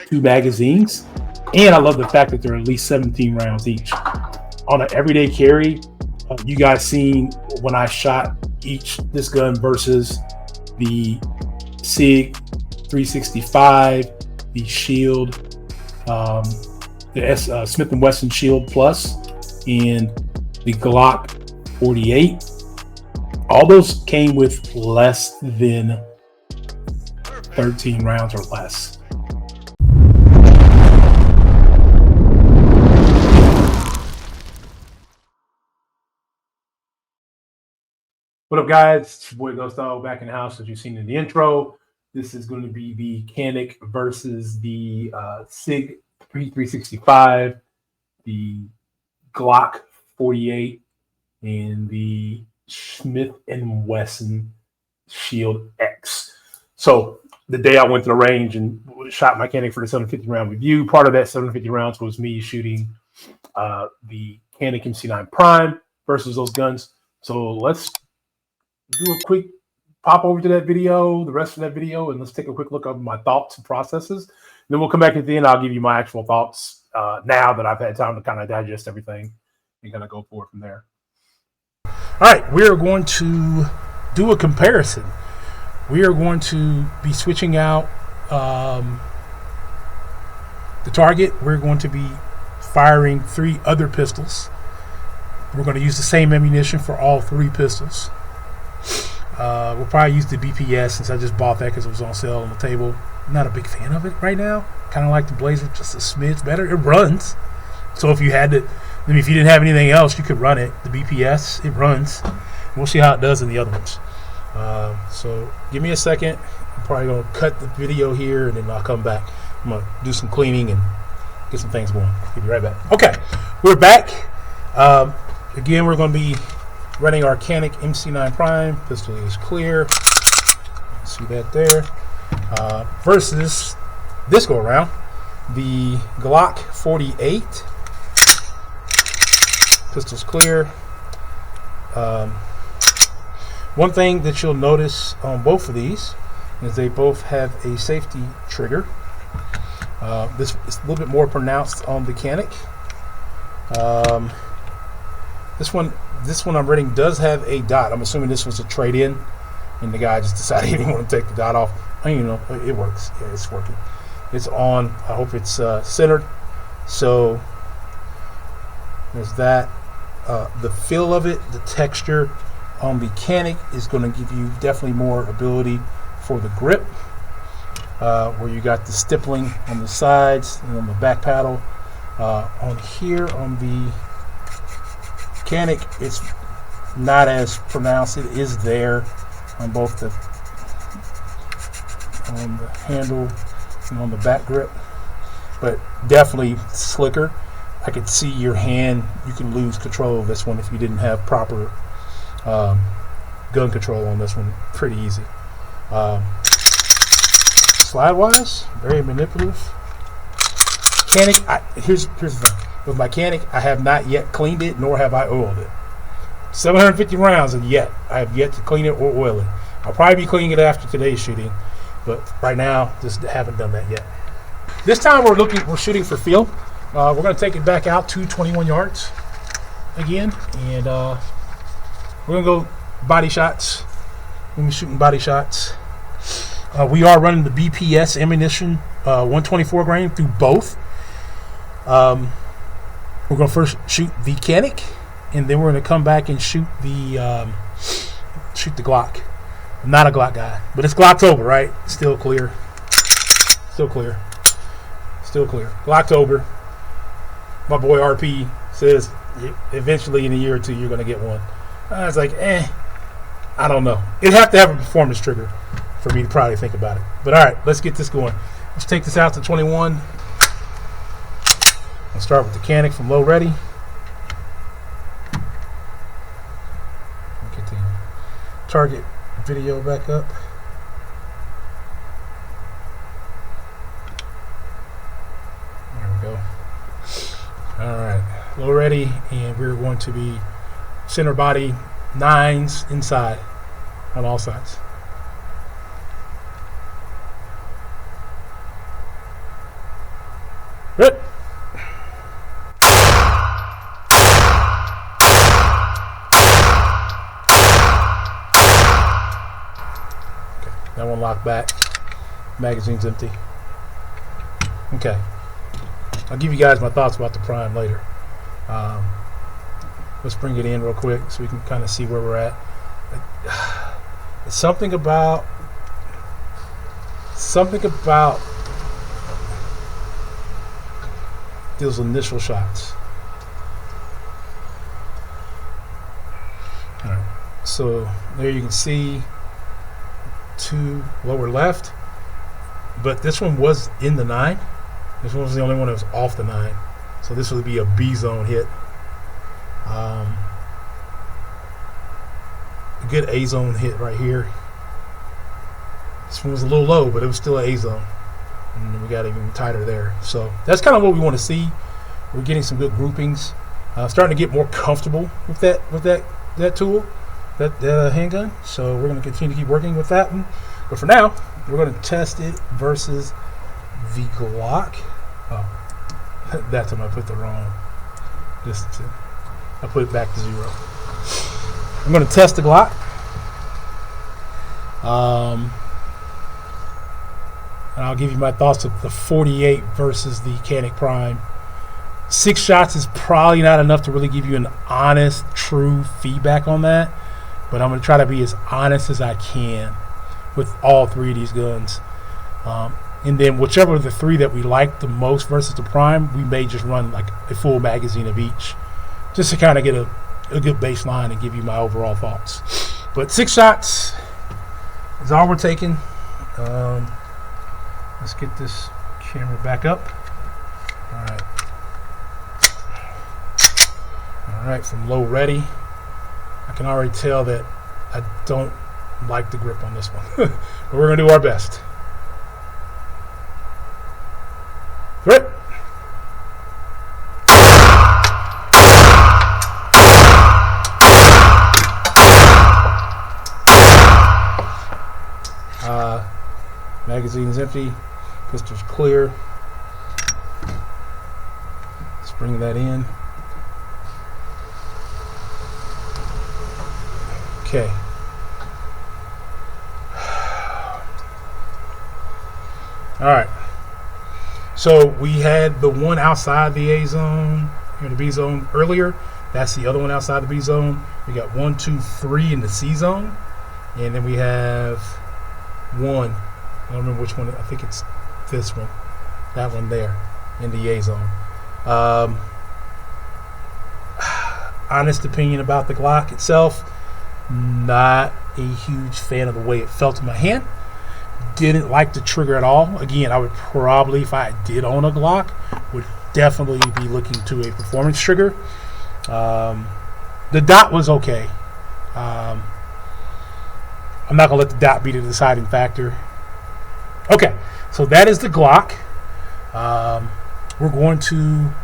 2 magazines, and I love the fact that they're at least 17 rounds each. On an everyday carry, you guys seen when I shot this gun versus the Sig 365, the Shield, the Smith & Wesson Shield Plus, and the Glock 48. All those came with less than 13 rounds or less. What up, guys? It's your boy Gusto back in the house, as you've seen in the intro. This is going to be the Canik versus the Sig P365, the Glock 48, and the Smith & Wesson Shield X. So the day I went to the range and shot my Canik for the 750 round review, part of that 750 rounds was me shooting the Canik MC9 Prime versus those guns. So let's do a quick pop over to that video, the rest of that video, and let's take a quick look at my thoughts and processes. Then we'll come back at the end. I'll give you my actual thoughts now that I've had time to kind of digest everything and kind of go forward from there. All right, we are going to do a comparison. We are going to be switching out the target. We're going to be firing 3 other pistols. We're going to use the same ammunition for all 3 pistols. We'll probably use the BPS since I just bought that because it was on sale on the table. I'm not a big fan of it right now. Kind of like the Blazer, just a smidge better. It runs. So if you had to, I mean, if you didn't have anything else, you could run it. The BPS, it runs. We'll see how it does in the other ones. So give me a second. I'm probably going to cut the video here and then I'll come back. I'm going to do some cleaning and get some things going. I'll be right back. Okay, we're back. Again, we're going to be running our Canik MC9 Prime. Pistol is clear. See that there. Versus this go around, the Glock 48. Pistol's clear. One thing that you'll notice on both of these is they both have a safety trigger. This is a little bit more pronounced on the Canik. This one I'm running does have a dot. I'm assuming this was a trade-in, and the guy just decided he didn't want to take the dot off. I mean, you know, it works. Yeah, it's working. It's on. I hope it's centered. So there's that. The feel of it, the texture on the Canik is going to give you definitely more ability for the grip, where you got the stippling on the sides and on the back paddle. On here on the Canik, it's not as pronounced. It is there on both the handle and on the back grip, but definitely slicker. I could see your hand. You can lose control of this one if you didn't have proper gun control on this one. Pretty easy. Slide wise, very manipulative. Canik, here's the thing. With my Canik, I have not yet cleaned it, nor have I oiled it. 750 rounds, and yet I have yet to clean it or oil it. I'll probably be cleaning it after today's shooting, but right now, just haven't done that yet. This time we're shooting for feel. We're going to take it back out to 21 yards again, and we're going to go body shots. We're going to be shooting body shots. We are running the BPS ammunition, 124 grain through both. We're going to first shoot the Canik, and then we're going to come back and shoot the Glock. I'm not a Glock guy, but it's Glocktober, right? Still clear. Still clear. Still clear. Glocktober. My boy RP says eventually in a year or two you're going to get one. I was like, I don't know. It'd have to have a performance trigger for me to probably think about it. But all right, let's get this going. Let's take this out to 21. I'll start with the Canik from low ready. Get the target video back up. There we go. All right, low ready, and we're going to be center body 9s inside on all sides. That one locked back. Magazine's empty. Okay. I'll give you guys my thoughts about the Prime later. Let's bring it in real quick so we can kind of see where we're at. It's something about those initial shots. All right. So there you can see to lower left, but this one was in the 9. This one was the only one that was off the 9. So this would be a B zone hit. A good A zone hit right here. This one was a little low, but it was still an A zone. And then we got even tighter there. So that's kind of what we want to see. We're getting some good groupings. Starting to get more comfortable with that tool, that handgun. So we're going to continue to keep working with that one. But for now, we're going to test it versus the Glock. Oh, that time I put the wrong distance in. I put it back to 0. I'm going to test the Glock. And I'll give you my thoughts of the 48 versus the Canik Prime. 6 shots is probably not enough to really give you an honest, true feedback on that. But I'm going to try to be as honest as I can with all 3 of these guns. And then whichever of the 3 that we like the most versus the Prime, we may just run like a full magazine of each, just to kind of get a good baseline and give you my overall thoughts. But 6 shots is all we're taking. Let's get this camera back up. All right, from low ready. I can already tell that I don't like the grip on this one, but we're gonna do our best. Grip. Magazine is empty. Pistol's clear. Let's bring that in. Okay. All right. So we had the one outside the A zone or the B zone earlier. That's the other one outside the B zone. We got 1, 2, 3 in the C zone, and then we have 1. I don't remember which one. I think it's this one. That one there in the A zone. Honest opinion about the Glock itself. Not a huge fan of the way it felt in my hand. Didn't like the trigger at all. Again, I would probably, if I did own a Glock, would definitely be looking to a performance trigger. The dot was okay. I'm not going to let the dot be the deciding factor. Okay, so that is the Glock. We're going to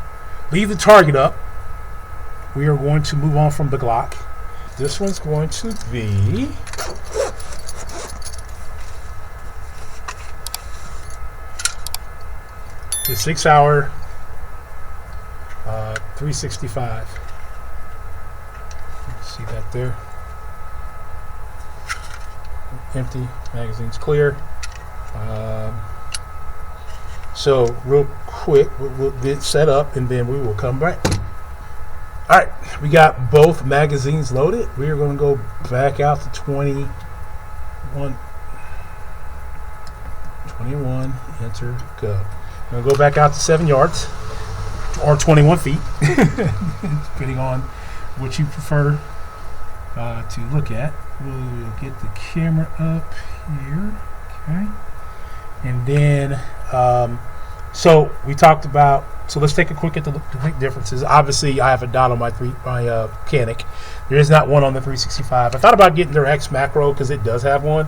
leave the target up. We are going to move on from the Glock. This one's going to be the 6-hour 365. See that there? Empty. Magazine's clear. So real quick, we'll get set up and then we will come back. All right, we got both magazines loaded. We are going to go back out to 21. Enter, go. I'm going to go back out to 7 yards or 21 feet, depending on what you prefer to look at. We'll get the camera up here. Okay. And then, so we talked about, so let's take a quick at the quick differences. Obviously, I have a dot on my Canik. There is not one on the 365. I thought about getting their X macro because it does have one,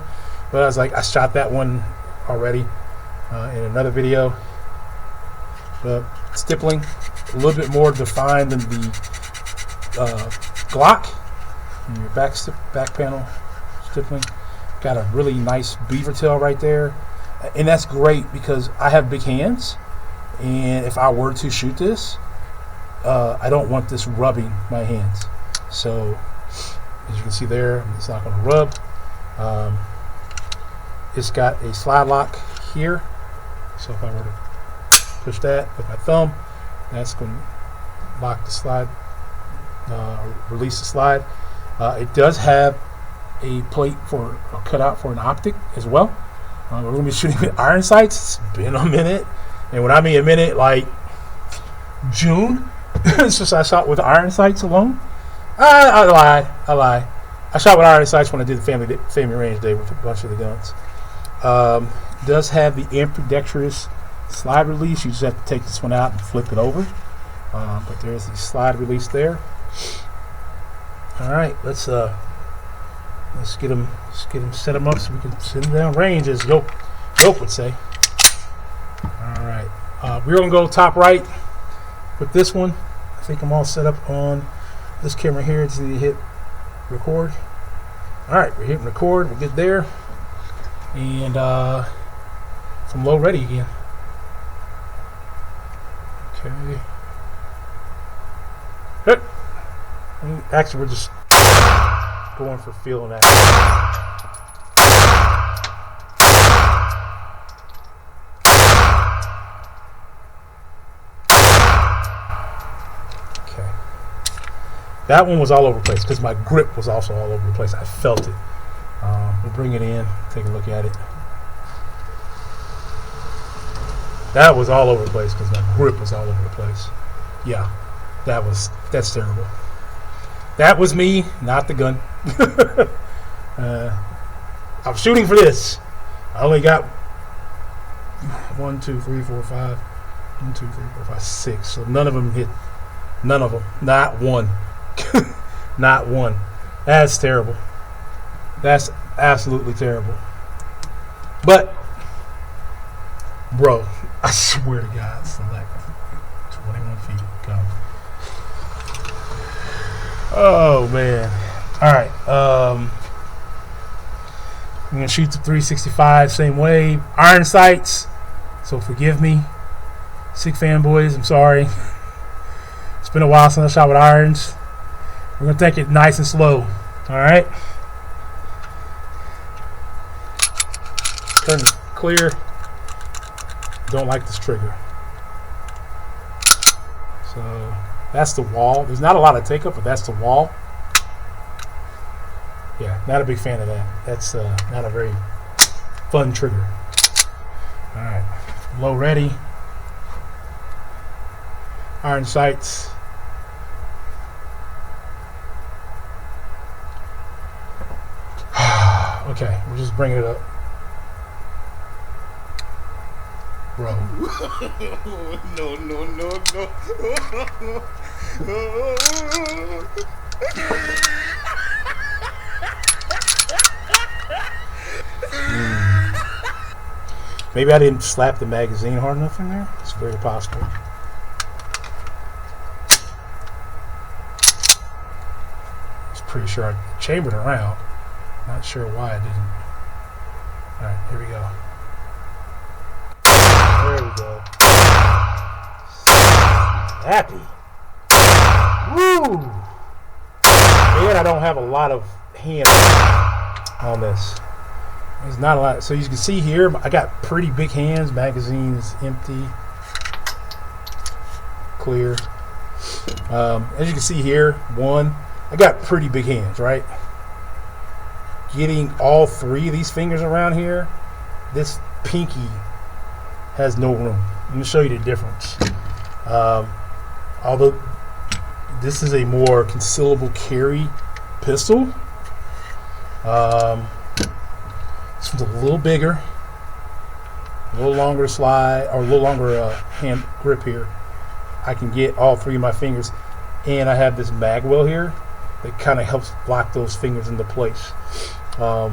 but I was like, I shot that one already in another video. But stippling, a little bit more defined than the Glock. And your back panel stippling. Got a really nice beaver tail right there. And that's great because I have big hands. And if I were to shoot this, I don't want this rubbing my hands. So, as you can see there, it's not going to rub. it's got a slide lock here. So if I were to push that with my thumb, that's going to lock the slide, release the slide. It does have a plate for a cutout for an optic as well. We're going to be shooting with iron sights. It's been a minute, and when I mean a minute, like June. Since I shot with iron sights alone. I lie. I shot with iron sights when I did the family range day with a bunch of the guns. Does have the ambidextrous slide release. You just have to take this one out and flip it over. But there's the slide release there. All right, let's get them set them up so we can send them down range, as Yoke would say. All right, we're gonna go top right with this one. I think I'm all set up on this camera here to hit record. All right, we're hitting record. We're good there. And from low ready again. Okay. Hit. Actually, we're just going for feel and action. Okay. That one was all over the place because my grip was also all over the place. I felt it. We'll bring it in, take a look at it. That was all over the place because my grip was all over the place. Yeah, that's terrible. That was me, not the gun. I'm shooting for this. I only got 1, 2, 3, 4, 5. 1, 2, 3, 4, 5, 6. So none of them hit. None of them. Not one. Not one. That's terrible. That's absolutely terrible. But, bro, I swear to God, select 21 feet. Go. Oh, man. All right. I'm going to shoot the 365 same way. Iron sights. So forgive me. Sig fanboys, I'm sorry. It's been a while since I shot with irons. We're going to take it nice and slow. All right. Turn it clear. Don't like this trigger. So that's the wall. There's not a lot of take up, but that's the wall. Yeah, not a big fan of that. That's not a very fun trigger. All right, low ready. Iron sights. Okay, we're just bringing it up. Bro. No. Maybe I didn't slap the magazine hard enough in there. It's very possible. I was pretty sure I chambered around. Not sure why I didn't. All right, here we go. There we go. Happy. Woo! And I don't have a lot of hand on this. There's not a lot. So you can see here, I got pretty big hands. Magazine's empty. Clear. As you can see here, I got pretty big hands, right? Getting all three of these fingers around here, this pinky has no room. I'm going to show you the difference. Although this is a more concealable carry pistol, this one's a little bigger, a little longer slide, or a little longer hand grip here. I can get all three of my fingers, and I have this mag well here that kind of helps lock those fingers into place. So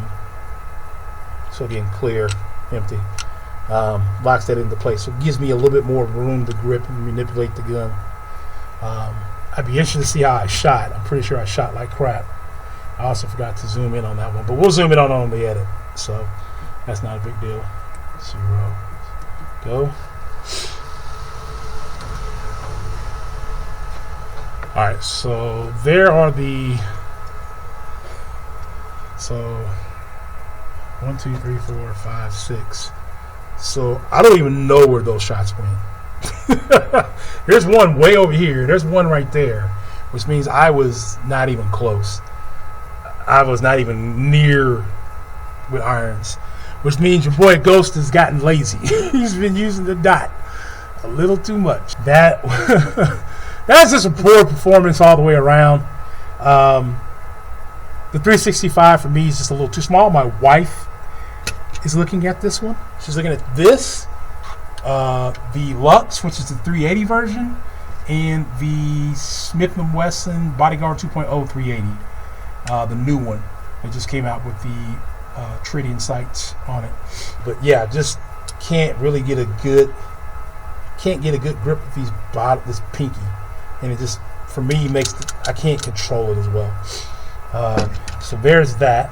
again, clear, empty. Locks that into place, so it gives me a little bit more room to grip and manipulate the gun. I'd be interested to see how I shot. I'm pretty sure I shot like crap. I also forgot to zoom in on that one, but we'll zoom in on the edit, so that's not a big deal. 0, go. All right, so there are the 1, 2, 3, 4, 5, 6. So I don't even know where those shots went. There's one way over here. There's one right there, which means I was not even close. I was not even near with irons, which means your boy Ghost has gotten lazy. He's been using the dot a little too much. That's just a poor performance all the way around. The 365 for me is just a little too small. My wife is looking at this one. She's looking at this, the Lux, which is the 380 version, and the Smith & Wesson Bodyguard 2.0 380, the new one. It just came out with the tritium sights on it. But yeah, just can't really get a good grip with this pinky, and it just, for me, I can't control it as well. So there's that.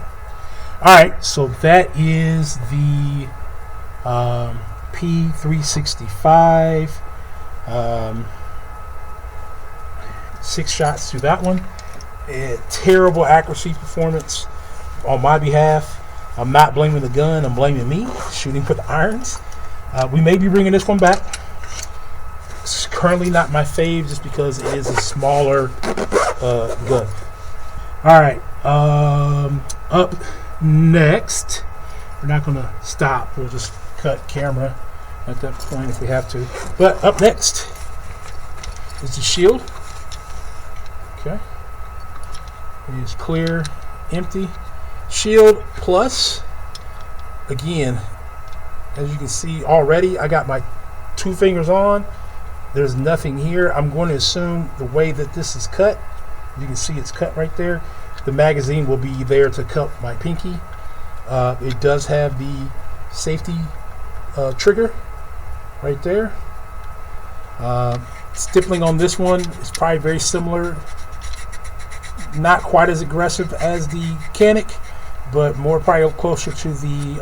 All right, so that is the P365. 6 shots through that one. Terrible accuracy performance on my behalf. I'm not blaming the gun. I'm blaming me shooting with irons. We may be bringing this one back. It's currently not my fave just because it is a smaller gun. All right. Up next, we're not going to stop. We'll just cut camera at that point if we have to. But up next is the shield. Okay. It is clear, empty. Shield plus. Again, as you can see already, I got my 2 fingers on. There's nothing here. I'm going to assume the way that this is cut, you can see it's cut right there. The magazine will be there to cut my pinky. It does have the safety trigger right there. Stippling on this one is probably very similar. Not quite as aggressive as the Canik, but more probably closer to the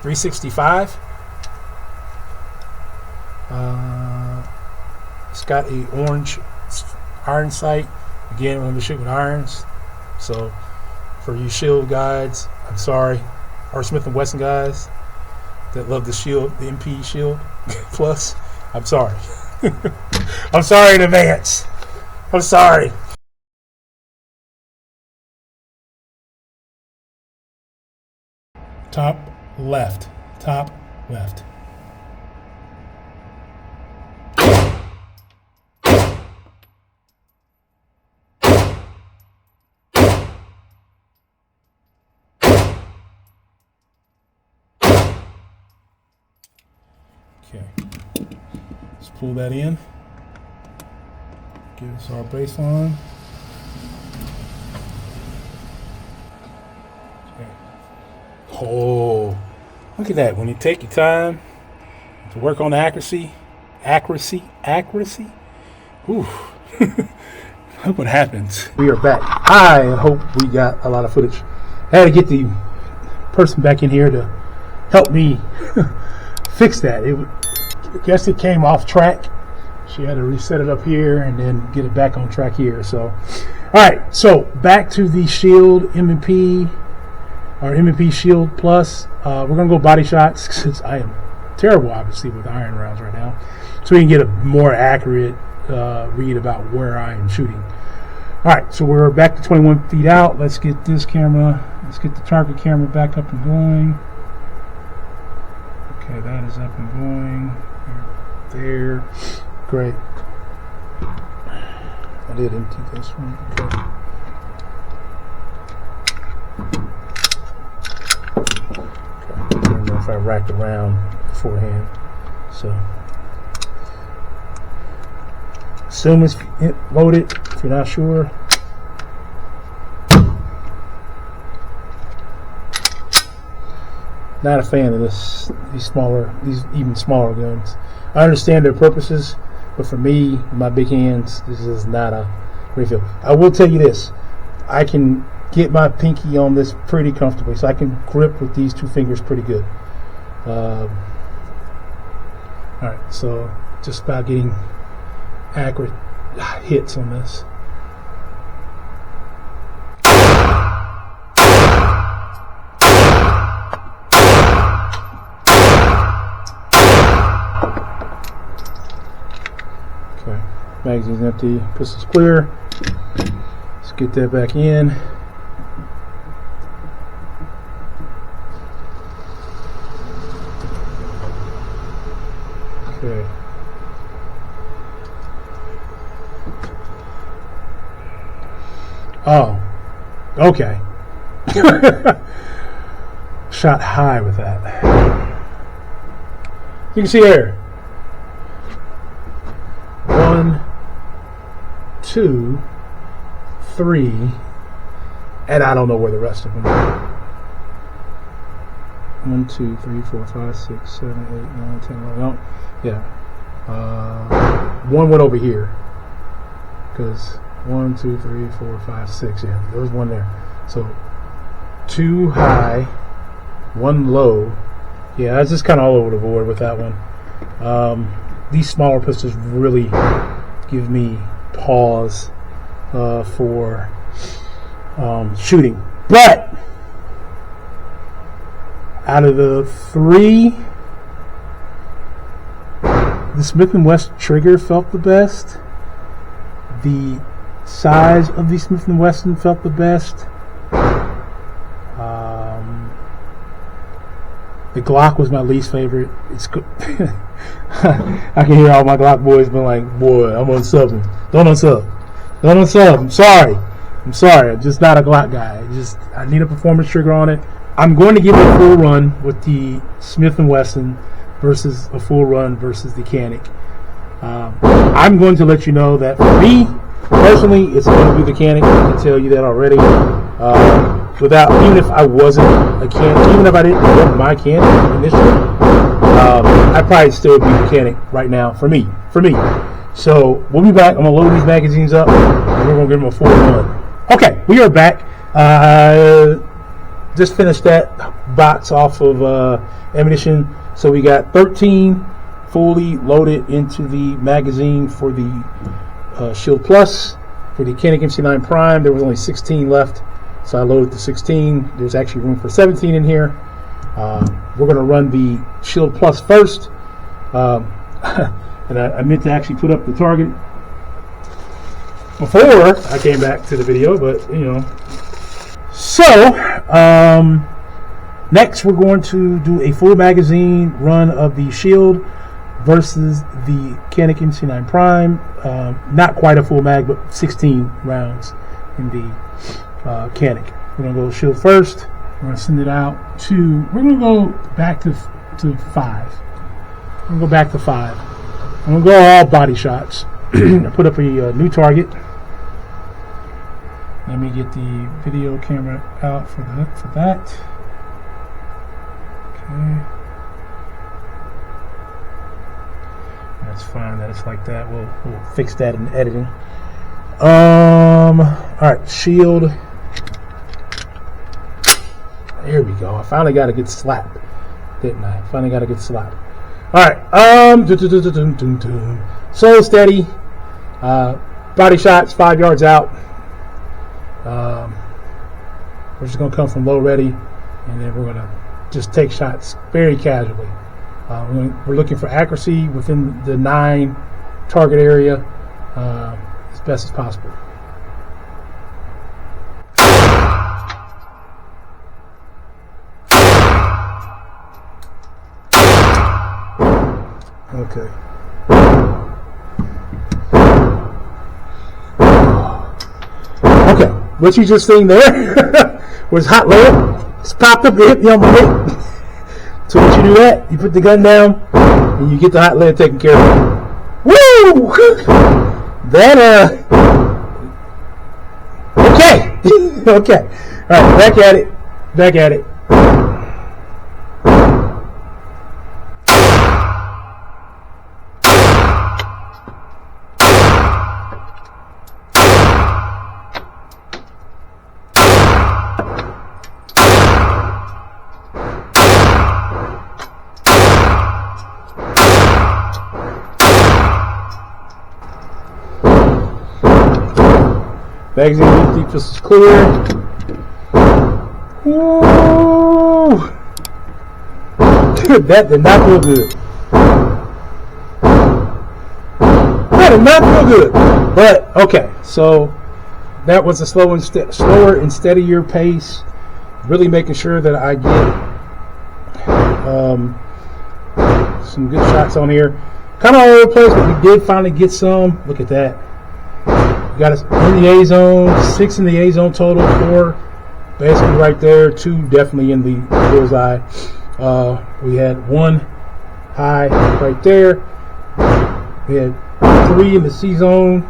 365. It's got a orange iron sight. Again, I'm gonna shoot with irons. So for you shield guys, I'm sorry. Or Smith & Wesson guys that love the shield, the MP shield plus, I'm sorry. I'm sorry in advance. I'm sorry. Top left. Top left. Okay, let's pull that in. Give us our baseline. Okay. Oh, look at that. When you take your time to work on accuracy. Whew. Look what happens. We are back. I hope we got a lot of footage. I had to get the person back in here to help me fix that. I guess it came off track. She had to reset it up here and then get it back on track here. So, all right. So back to the Shield M&P or M&P Shield Plus. We're gonna go body shots since I am terrible, obviously, with iron rounds right now. So we can get a more accurate read about where I am shooting. All right. So we're back to 21 feet out. Let's get this camera. Let's get the target camera back up and going. Okay, that is up and going. There. Great. I did empty this one. Okay. I don't know if I racked around beforehand. So assume it's loaded if you're not sure. Not a fan of these even smaller guns. I understand their purposes, but for me, my big hands, this is not a great feel. I will tell you this: I can get my pinky on this pretty comfortably, so I can grip with these 2 fingers pretty good. All right, so just about getting accurate hits on this. Magazine's empty. Pistol's clear. Let's get that back in. Okay. Oh, okay. Shot high with that. You can see there. 1, 2, 3, and I don't know where the rest of them are. 1, 2, 3, 4, 5, 6, 7, 8, 9, 10, 11. No, yeah. One went over here. Because 1, 2, 3, 4, 5, 6. Yeah, there was one there. So 2 high, 1 low. Yeah, that's just kind of all over the board with that one. These smaller pistols really give me pause for shooting. But out of the 3, the Smith & Wesson trigger felt the best. The size of the Smith & Wesson felt the best. The Glock was my least favorite. It's good. I can hear all my Glock boys being like, boy, I'm unsubbing. Don't unsub. Don't unsub. I'm sorry. I'm just not a Glock guy. I need a performance trigger on it. I'm going to give it a full run with the Smith & Wesson versus a full run versus the Canik. I'm going to let you know that for me, personally, it's going to be the Canik. I can tell you that already. Even if I wasn't a Canik, even if I didn't want my Canik initially, I'd probably still be the Canik right now for me. So we'll be back. I'm going to load these magazines up, and we're going to give them a full run. Okay, we are back. Just finished that box off of ammunition. So we got 13 fully loaded into the magazine for the Shield Plus. For the Canik MC9 Prime, there was only 16 left. So I loaded the 16. There's actually room for 17 in here. We're going to run the Shield Plus first. And I meant to actually put up the target before I came back to the video, but you know. So, next we're going to do a full magazine run of the Shield versus the Canik MC9 Prime. Not quite a full mag, but 16 rounds in the Canik. We're going to go Shield first. We're going to send it out to, we're going to go back to 5. We're going to go back to 5. I'm going to go all body shots. I put up a new target. Let me get the video camera out for that. Okay. That's fine that it's like that. We'll fix that in editing. Alright, Shield. Here we go. I finally got a good slap, didn't I? Finally got a good slap. Alright, so steady. Body shots, 5 yards out. We're just going to come from low ready, and then we're going to just take shots very casually. We're looking for accuracy within the 9 target area as best as possible. Okay. Okay, what you just seen there was hot lead. It's popped up, it hit me on my hip. So once you do that, you put the gun down and you get the hot lead taken care of. Woo! That okay. Okay. Alright, back at it. Magazine empty, pistol's clear. Woo! That did not feel good. does not feel good. But okay, so that was a slower and steadier pace. Really making sure that I get some good shots on here. Kind of all over the place, but we did finally get some. Look at that. We got us in the A zone, 6 in the A zone total, 4 basically right there, 2 definitely in the bullseye. We had 1 high right there. We had 3 in the C zone,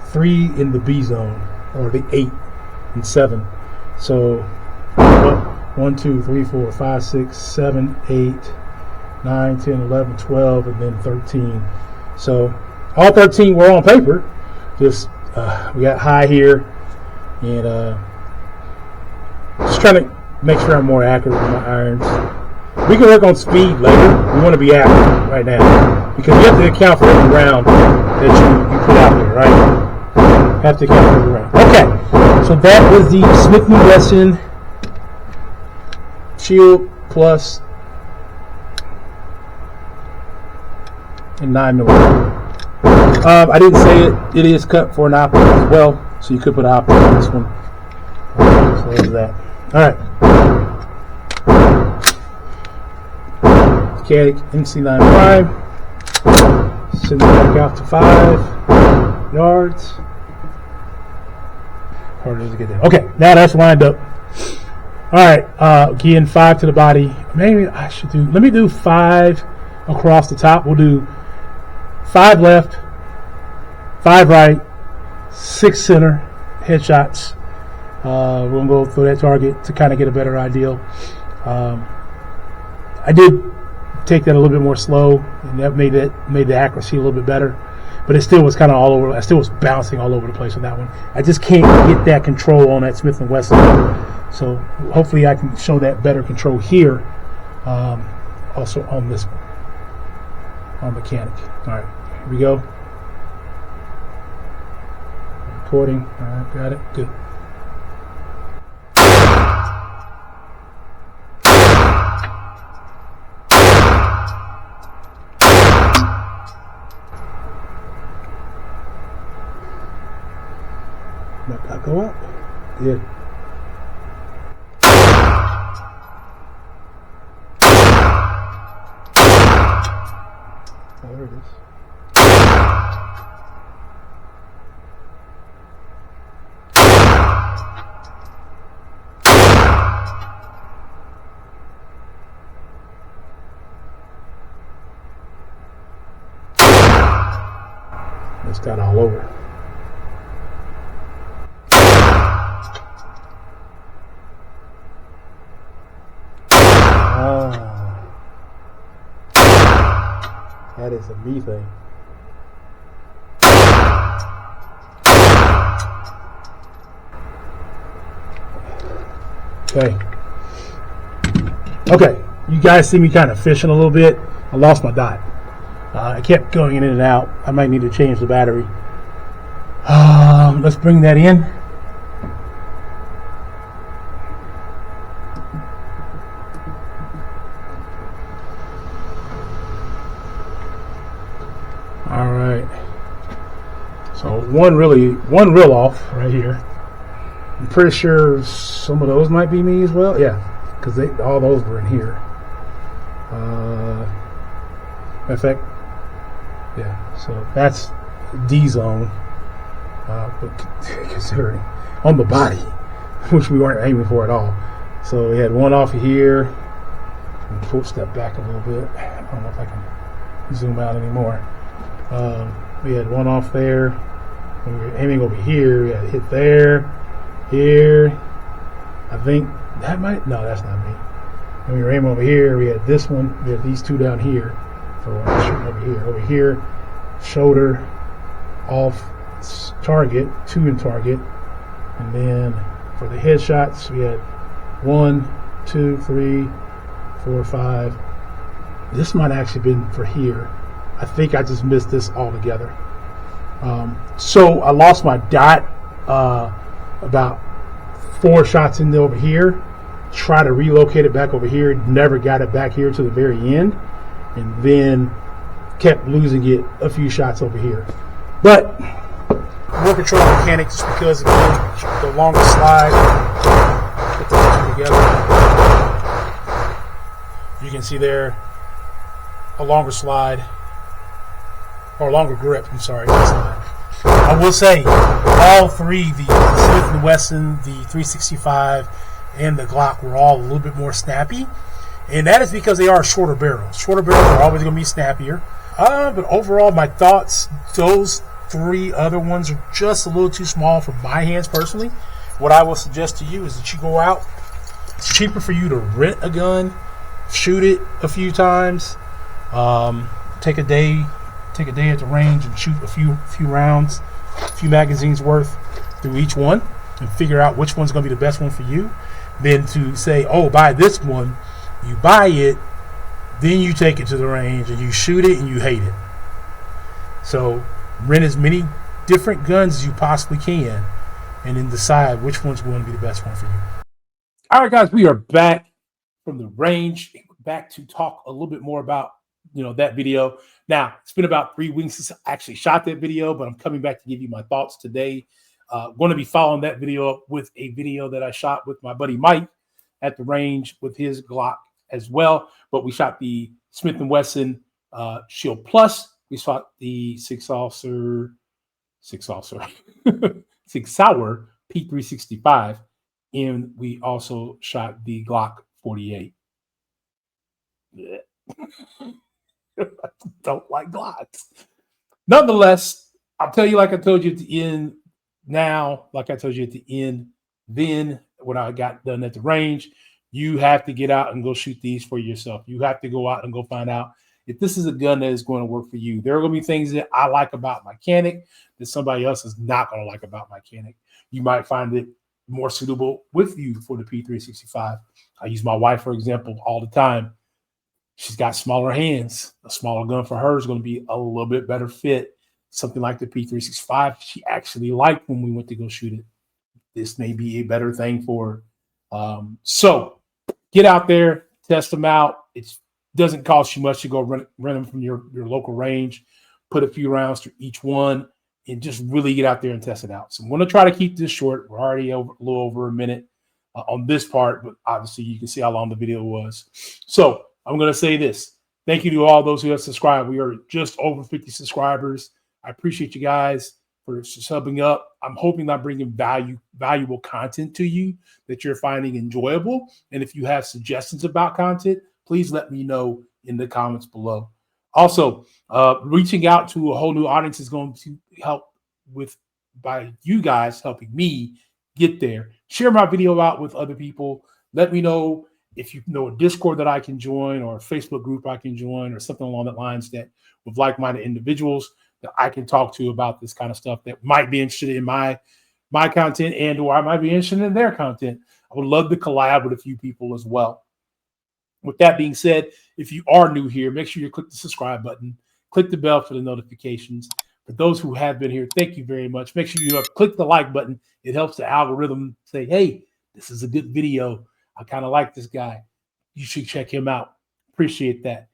3 in the B zone, or the 8 and 7. So 1, 2, 3, 4, 5, 6, 7, 8, 9, 10, 11, 12, and then 13. So all 13 were on paper. Just we got high here, and just trying to make sure I'm more accurate with my irons. We can work on speed later. We want to be accurate right now because you have to account for every round that you put out there, right? You have to account for every round. Okay, so that was the Smith & Wesson Shield Plus in 9mm. I didn't say it. It is cut for an optic as well, so you could put an optic on this one. So there's that. All right. Canik MC9 Prime. Send it back out to 5 yards. Hard it is to get there. Okay, now that's lined up. All right, again, 5 to the body. Maybe I should do. Let me do 5 across the top. We'll do 5 left, 5 right, 6 center headshots. We're gonna go through that target to kind of get a better idea. I did take that a little bit more slow, and that made the accuracy a little bit better. But it still was kind of all over. I still was bouncing all over the place with that one. I just can't get that control on that Smith & Wesson. So hopefully I can show that better control here. Also on this one, on the Canik. All right, here we go. Recording. All right, got it. Good. Let that go up. Good. Oh, there it is. It's got all over. That is a me thing. Okay, you guys see me kind of fishing a little bit. I lost my dot. I kept going in and out. I might need to change the battery. Let's bring that in. All right. So one reel off right here. I'm pretty sure some of those might be me as well. Yeah, because all those were in here. In fact, yeah. So that's D zone. But considering on the body, which we weren't aiming for at all. So we had one off of here. Full step back a little bit. I don't know if I can zoom out anymore. We had one off there. When we were aiming over here, we had hit there, here. I think that might, no, that's not me. When we were aiming over here, we had this one. We had these two down here. So I'm shooting over here. Over here, shoulder, off target, 2 in target. And then for the headshots, we had 1, 2, 3, 4, 5. This might actually been for here. I think I just missed this altogether. So I lost my dot about 4 shots in over here. Try to relocate it back over here. Never got it back here to the very end. And then kept losing it a few shots over here. But more control mechanic just because of the longer slide. Put the two together. You can see there a longer slide, or longer grip. I'm sorry. I will say all three, the Smith & Wesson, the 365, and the Glock were all a little bit more snappy. And that is because they are shorter barrels. Shorter barrels are always going to be snappier. But overall, my thoughts, those three other ones are just a little too small for my hands personally. What I will suggest to you is that you go out. It's cheaper for you to rent a gun, shoot it a few times, take a day at the range and shoot a few rounds, a few magazines worth through each one, and figure out which one's going to be the best one for you. Then to say, oh, buy this one, you buy it, then you take it to the range and you shoot it and you hate it. So rent as many different guns as you possibly can, and then decide which one's going to be the best one for you. All right, guys, we are back from the range, back to talk a little bit more about that video. Now, it's been about 3 weeks since I actually shot that video, but I'm coming back to give you my thoughts today. Going to be following that video up with a video that I shot with my buddy Mike at the range with his Glock as well. But we shot the Smith & Wesson Shield Plus. We shot the Sig Sauer P365, and we also shot the Glock 48. I don't like Glocks. Nonetheless, I'll tell you, like I told you at the end, now, like I told you at the end, then when I got done at the range, you have to get out and go shoot these for yourself. You have to go out and go find out if this is a gun that is going to work for you. There are going to be things that I like about my Canik that somebody else is not going to like about my Canik. You might find it more suitable with you for the P365. I use my wife, for example, all the time. She's got smaller hands. A smaller gun for her is going to be a little bit better fit. Something like the P365, she actually liked when we went to go shoot it. This may be a better thing for her. So get out there, test them out. It doesn't cost you much to go rent them from your local range, put a few rounds through each one, and just really get out there and test it out. So I'm going to try to keep this short. We're already a little over a minute on this part, but obviously you can see how long the video was. So I'm going to say this. Thank you to all those who have subscribed. We are just over 50 subscribers. I appreciate you guys for subbing up. I'm hoping I'm bringing valuable content to you that you're finding enjoyable. And if you have suggestions about content, please let me know in the comments below. Also, reaching out to a whole new audience is going to help by you guys helping me get there. Share my video out with other people. Let me know if you know a Discord that I can join, or a Facebook group I can join, or something along the lines that with like-minded individuals that I can talk to about this kind of stuff that might be interested in my content, and or I might be interested in their content. I would love to collab with a few people as well. With that being said, if you are new here, make sure you click the subscribe button, click the bell for the notifications. For those who have been here, thank you very much. Make sure you have clicked the like button. It helps the algorithm say, hey, this is a good video. I kind of like this guy. You should check him out. Appreciate that.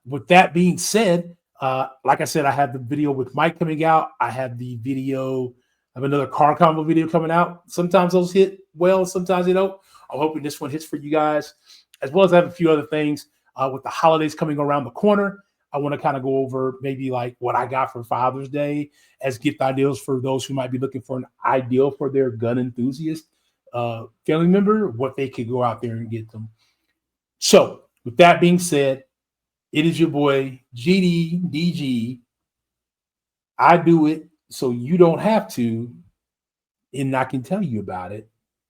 With that being said, like I said, I have the video with Mike coming out. I have the video of another car combo video coming out. Sometimes those hit well, sometimes they don't. I'm hoping this one hits for you guys, as well as I have a few other things. With the holidays coming around the corner, I want to kind of go over maybe like what I got for Father's Day as gift ideals for those who might be looking for an ideal for their gun enthusiast family member, what they could go out there and get them. So with that being said, it is your boy GDDG. I do it so you don't have to, and I can tell you about it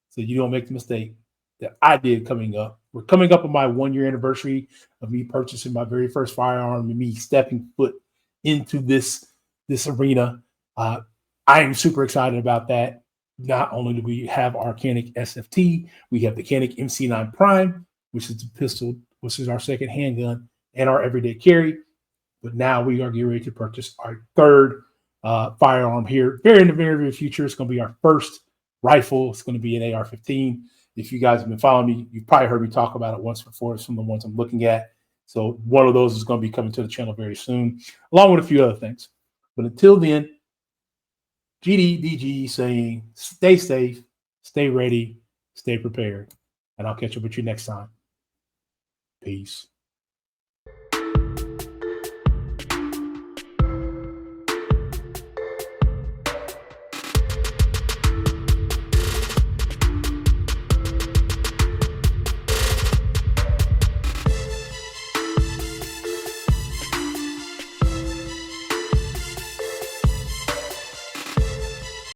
so you don't make the mistake that I did coming up. We're coming up on my 1-year anniversary of me purchasing my very first firearm and me stepping foot into this arena. I am super excited about that. Not only do we have our Canik SFT, we have the Canik MC9 Prime, which is the pistol, which is our second handgun and our everyday carry. But now we are getting ready to purchase our third firearm here. In the very future, it's going to be our first rifle. It's going to be an AR-15. If you guys have been following me, you've probably heard me talk about it once before. Some of the ones I'm looking at. So one of those is going to be coming to the channel very soon, along with a few other things. But until then, GDDG saying stay safe, stay ready, stay prepared. And I'll catch up with you next time. Peace.